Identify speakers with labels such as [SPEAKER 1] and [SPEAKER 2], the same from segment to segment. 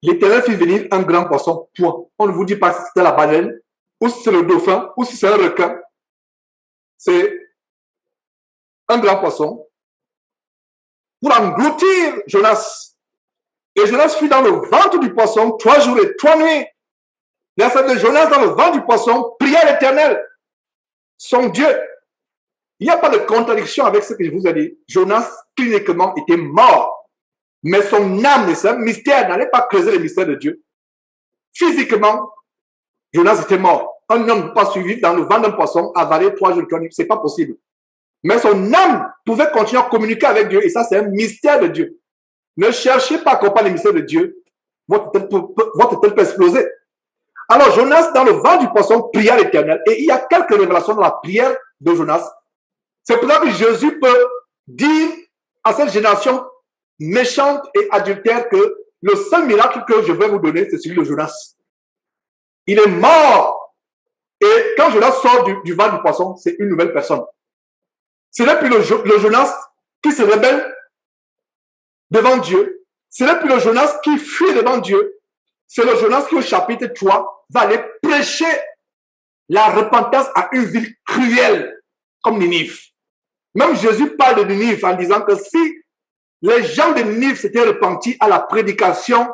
[SPEAKER 1] L'Éternel fit venir un grand poisson, point. On ne vous dit pas si c'était la baleine, ou si c'est le dauphin, ou si c'est un requin. C'est un grand poisson pour engloutir Jonas. Et Jonas fut dans le ventre du poisson 3 jours et 3 nuits. Verset de Jonas dans le ventre du poisson pria l'Éternel, son Dieu. Il n'y a pas de contradiction avec ce que je vous ai dit. Jonas, cliniquement, était mort. Mais son âme, c'est un mystère, n'allait pas creuser les mystères de Dieu. Physiquement, Jonas était mort. Un homme ne peut pas suivre dans le ventre d'un poisson, avaler 3 jours et 3 nuits. Ce n'est pas possible. Mais son âme pouvait continuer à communiquer avec Dieu. Et ça, c'est un mystère de Dieu. Ne cherchez pas à comprendre les mystères de Dieu. Votre tête peut exploser. Alors, Jonas, dans le ventre du poisson, pria l'Éternel. Et il y a quelques révélations dans la prière de Jonas. C'est pour ça que Jésus peut dire à cette génération méchante et adultère que le seul miracle que je vais vous donner, c'est celui de Jonas. Il est mort. Et quand Jonas sort du ventre du poisson, c'est une nouvelle personne. Ce n'est plus le Jonas qui se rebelle devant Dieu. Ce n'est plus le Jonas qui fuit devant Dieu. C'est le Jonas qui, au chapitre 3, va aller prêcher la repentance à une ville cruelle comme Ninive. Même Jésus parle de Ninive en disant que si les gens de Ninive s'étaient repentis à la prédication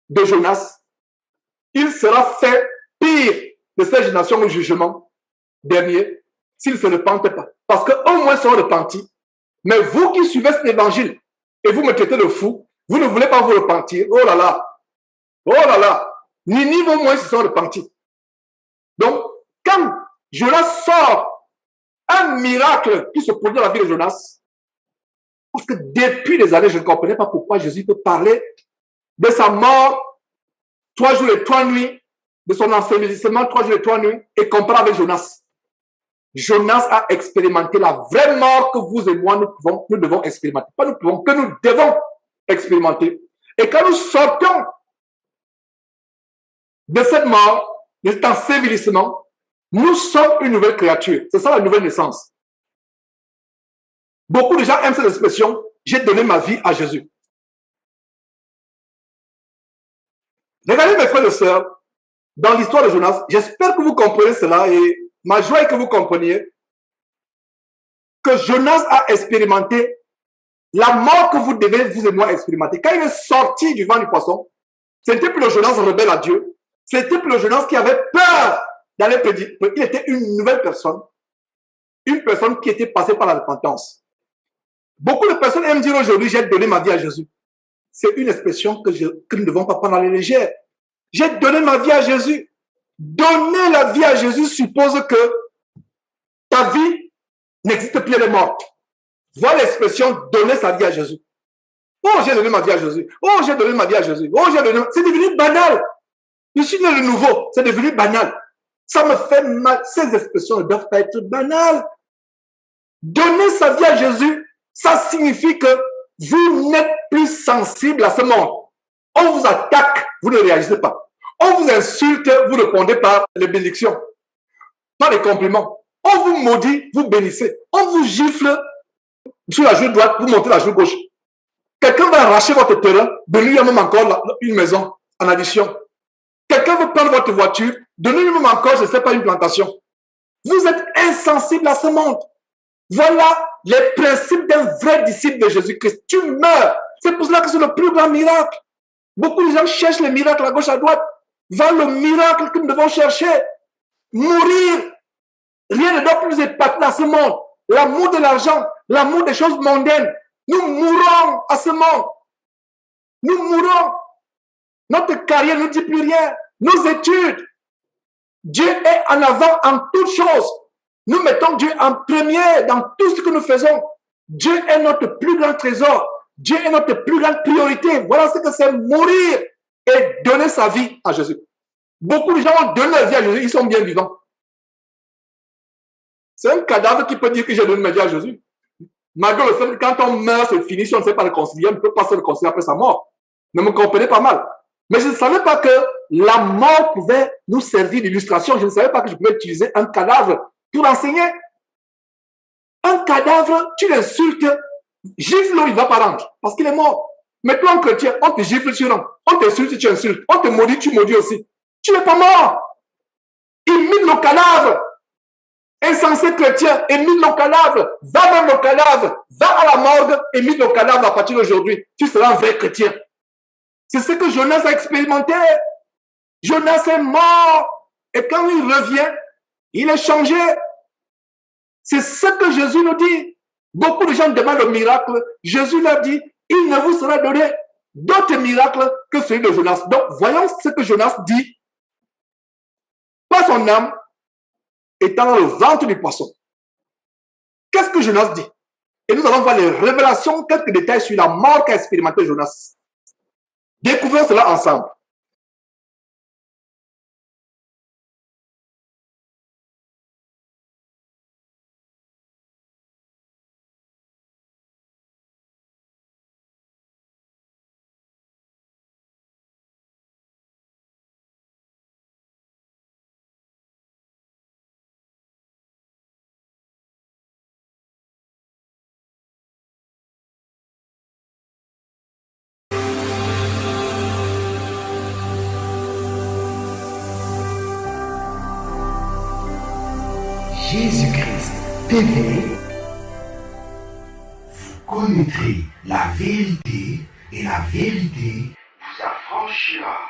[SPEAKER 1] de Jonas, il sera fait pire de cette génération au jugement dernier s'ils ne se repentent pas. Parce qu'au moins ils sont repentis. Mais vous qui suivez cet évangile et vous me traitez de fou, vous ne voulez pas vous repentir. Oh là là! Oh là là! Ninive au moins se sont repentis. Donc, quand Jonas sort un miracle qui se produit dans la vie de Jonas, parce que depuis des années, je ne comprenais pas pourquoi Jésus peut parler de sa mort 3 jours et 3 nuits, de son ensevelissement 3 jours et 3 nuits, et comparer avec Jonas. Jonas a expérimenté la vraie mort que vous et moi, nous devons expérimenter. Pas nous pouvons, que nous devons expérimenter. Et quand nous sortons de cette mort, de cet ensevelissement, nous sommes une nouvelle créature. C'est ça la nouvelle naissance. Beaucoup de gens aiment cette expression, j'ai donné ma vie à Jésus. Regardez mes frères et sœurs, dans l'histoire de Jonas, j'espère que vous comprenez cela et ma joie est que vous compreniez que Jonas a expérimenté la mort que vous devez, vous et moi, expérimenter. Quand il est sorti du ventre du poisson, ce n'était plus le Jonas rebelle à Dieu, c'était plus le Jonas qui avait peur d'aller prédire. Il était une nouvelle personne, une personne qui était passée par la repentance. Beaucoup de personnes aiment dire aujourd'hui, j'ai donné ma vie à Jésus. C'est une expression que nous ne devons pas prendre à la légère. J'ai donné ma vie à Jésus. Donner la vie à Jésus suppose que ta vie n'existe plus, elle est morte. Voilà l'expression donner sa vie à Jésus. Oh, j'ai donné ma vie à Jésus. Oh, j'ai donné ma vie à Jésus. Oh, j'ai donné. C'est devenu banal. Je suis né de nouveau. C'est devenu banal. Ça me fait mal. Ces expressions ne doivent pas être banales. Donner sa vie à Jésus, ça signifie que vous n'êtes plus sensible à ce monde. On vous attaque, vous ne réagissez pas. On vous insulte, vous répondez par les bénédictions, par les compliments. On vous maudit, vous bénissez. On vous gifle sur la joue droite, vous montez la joue gauche. Quelqu'un va arracher votre terrain, donnez-lui même encore une maison en addition. Quelqu'un veut prendre votre voiture, donnez-lui même encore, je ne sais pas, une plantation. Vous êtes insensible à ce monde. Voilà les principes d'un vrai disciple de Jésus-Christ. Tu meurs. C'est pour cela que c'est le plus grand miracle. Beaucoup de gens cherchent les miracles à gauche, à droite. Voilà le miracle que nous devons chercher. Mourir. Rien ne doit plus épater dans ce monde. L'amour de l'argent, l'amour des choses mondaines. Nous mourrons à ce monde. Nous mourrons. Notre carrière ne dit plus rien. Nos études. Dieu est en avant en toutes choses. Nous mettons Dieu en premier dans tout ce que nous faisons. Dieu est notre plus grand trésor. Dieu est notre plus grande priorité. Voilà ce que c'est mourir et donner sa vie à Jésus. Beaucoup de gens ont donné leur vie à Jésus, ils sont bien vivants. C'est un cadavre qui peut dire que j'ai donné ma vie à Jésus. Malgré le fait que quand on meurt, c'est fini, si on ne sait pas le concilier, on ne peut pas se le concilier après sa mort. Ne me comprenez pas mal. Mais je ne savais pas que la mort pouvait nous servir d'illustration. Je ne savais pas que je pouvais utiliser un cadavre pour enseigner. Un cadavre, tu l'insultes, gifle-le, il ne va pas rendre, parce qu'il est mort. Mais toi, en chrétien, on te gifle, tu non. On t'insulte, tu insultes. On te maudit, tu maudis aussi. Tu n'es pas mort. Imite le cadavre. Insensé chrétien, imite le cadavre. Va dans le cadavre. Va à la morgue, imite le cadavre à partir d'aujourd'hui. Tu seras un vrai chrétien. C'est ce que Jonas a expérimenté. Jonas est mort. Et quand il revient, il est changé. C'est ce que Jésus nous dit. Beaucoup de gens demandent le miracle. Jésus leur dit, il ne vous sera donné d'autres miracles que celui de Jonas. Donc, voyons ce que Jonas dit. Pas son âme étant dans le ventre du poisson. Qu'est-ce que Jonas dit? Et nous allons voir les révélations, quelques détails sur la mort qu'a expérimenté Jonas. Découvrons cela ensemble.
[SPEAKER 2] Jésus-Christ TV, vous connaîtrez la vérité et la vérité vous affranchira.